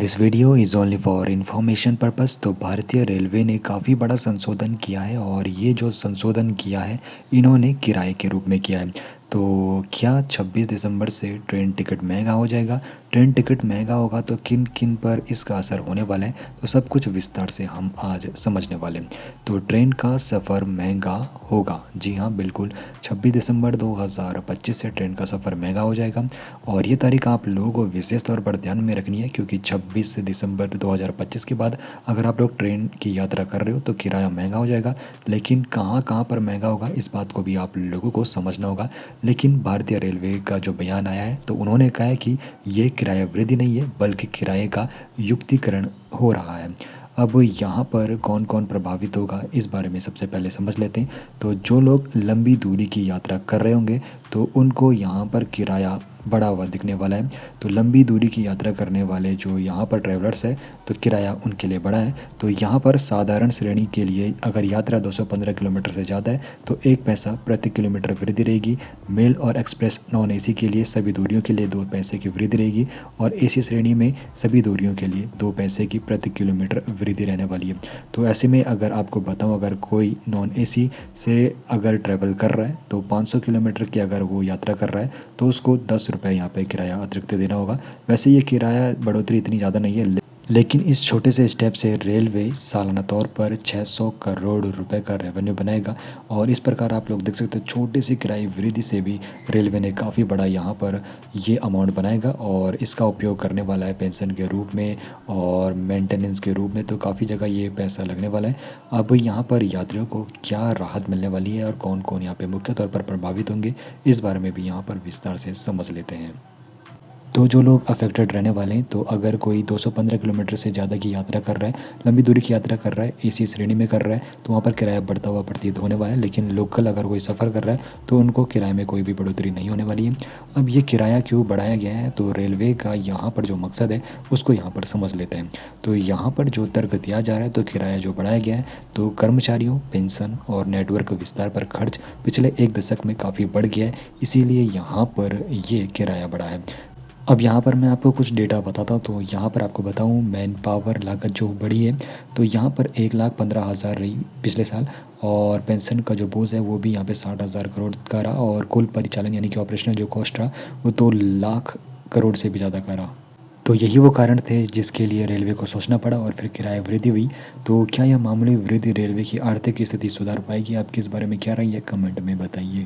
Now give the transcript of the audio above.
This video is only for information purpose. तो भारतीय railway ने काफ़ी बड़ा संशोधन किया है और ये जो संशोधन किया है इन्होंने किराए के रूप में किया है। तो क्या 26 दिसंबर से ट्रेन टिकट महंगा हो जाएगा? ट्रेन टिकट महंगा होगा तो किन किन पर इसका असर होने वाला है, तो सब कुछ विस्तार से हम आज समझने वाले हैं। तो ट्रेन का सफ़र महंगा होगा, जी हाँ बिल्कुल। 26 दिसंबर 2025 से ट्रेन का सफ़र महंगा हो जाएगा और ये तारीख आप लोगों को विशेष तौर पर ध्यान में रखनी है, क्योंकि 26 दिसंबर 2025 के बाद अगर आप लोग ट्रेन की यात्रा कर रहे हो तो किराया महंगा हो जाएगा। लेकिन कहाँ कहाँ पर महंगा होगा इस बात को भी आप लोगों को समझना होगा। लेकिन भारतीय रेलवे का जो बयान आया है तो उन्होंने कहा है कि ये किराया वृद्धि नहीं है बल्कि किराए का युक्तिकरण हो रहा है। अब यहाँ पर कौन कौन प्रभावित होगा इस बारे में सबसे पहले समझ लेते हैं। तो जो लोग लंबी दूरी की यात्रा कर रहे होंगे तो उनको यहाँ पर किराया बढ़ा हुआ दिखने वाला है। तो लंबी दूरी की यात्रा करने वाले जो यहाँ पर ट्रैवलर्स है तो किराया उनके लिए बढ़ा है। तो यहाँ पर साधारण श्रेणी के लिए अगर यात्रा 215 किलोमीटर से ज़्यादा है तो 1 पैसा प्रति किलोमीटर वृद्धि रहेगी। मेल और एक्सप्रेस नॉन एसी के लिए सभी दूरियों के लिए 2 पैसे की वृद्धि रहेगी और एसी श्रेणी में सभी दूरियों के लिए 2 पैसे की प्रति किलोमीटर वृद्धि रहने वाली है। तो ऐसे में अगर आपको बताऊँ, अगर कोई नॉन एसी से अगर ट्रैवल कर रहा है तो 500 किलोमीटर की अगर वो यात्रा कर रहा है तो उसको 10 रुपये यहाँ पे किराया अतिरिक्त देना होगा। वैसे ये किराया बढ़ोतरी इतनी ज़्यादा नहीं है, लेकिन इस छोटे से स्टेप से रेलवे सालाना तौर पर 600 करोड़ रुपए का रेवेन्यू बनाएगा। और इस प्रकार आप लोग देख सकते हो छोटी सी किराए वृद्धि से भी रेलवे ने काफ़ी बड़ा यहाँ पर ये अमाउंट बनाएगा और इसका उपयोग करने वाला है पेंशन के रूप में और मेंटेनेंस के रूप में। तो काफ़ी जगह ये पैसा लगने वाला है। अब यहाँ पर यात्रियों को क्या राहत मिलने वाली है और कौन कौन यहाँ पे मुख्य तौर पर प्रभावित होंगे इस बारे में भी यहाँ पर विस्तार से समझ लेते हैं। तो जो लोग अफेक्टेड रहने वाले हैं, तो अगर कोई 215 किलोमीटर से ज़्यादा की यात्रा कर रहा है, लंबी दूरी की यात्रा कर रहा है, एसी श्रेणी में कर रहा है, तो वहाँ पर किराया बढ़ता हुआ प्रतीत होने वाला है। लेकिन लोकल अगर कोई सफ़र कर रहा है तो उनको किराए में कोई भी बढ़ोतरी नहीं होने वाली है। अब ये किराया क्यों बढ़ाया गया है, तो रेलवे का यहाँ पर जो मकसद है उसको यहाँ पर समझ लेते हैं। तो यहाँ पर जो तर्क दिया जा रहा है, तो किराया जो बढ़ाया गया है तो कर्मचारियों, पेंशन और नेटवर्क विस्तार पर खर्च पिछले 1 दशक में काफ़ी बढ़ गया है, इसीलिए यहाँ पर ये किराया बढ़ा है। अब यहाँ पर मैं आपको कुछ डेटा बताता हूँ। तो यहाँ पर आपको बताऊँ मैन पावर लागत जो बढ़ी है तो यहाँ पर 1,15,000 रही पिछले साल और पेंशन का जो बोझ है वो भी यहाँ पे 60,000 करोड़ का रहा और कुल परिचालन यानी कि ऑपरेशनल जो कॉस्ट रहा वो 2 लाख करोड़ से भी ज़्यादा का रहा। तो यही वो कारण थे जिसके लिए रेलवे को सोचना पड़ा और फिर किराया वृद्धि हुई। तो क्या यह मामूली वृद्धि रेलवे की आर्थिक स्थिति सुधार पाएगी? आपकी इस बारे में क्या राय है, कमेंट में बताइए।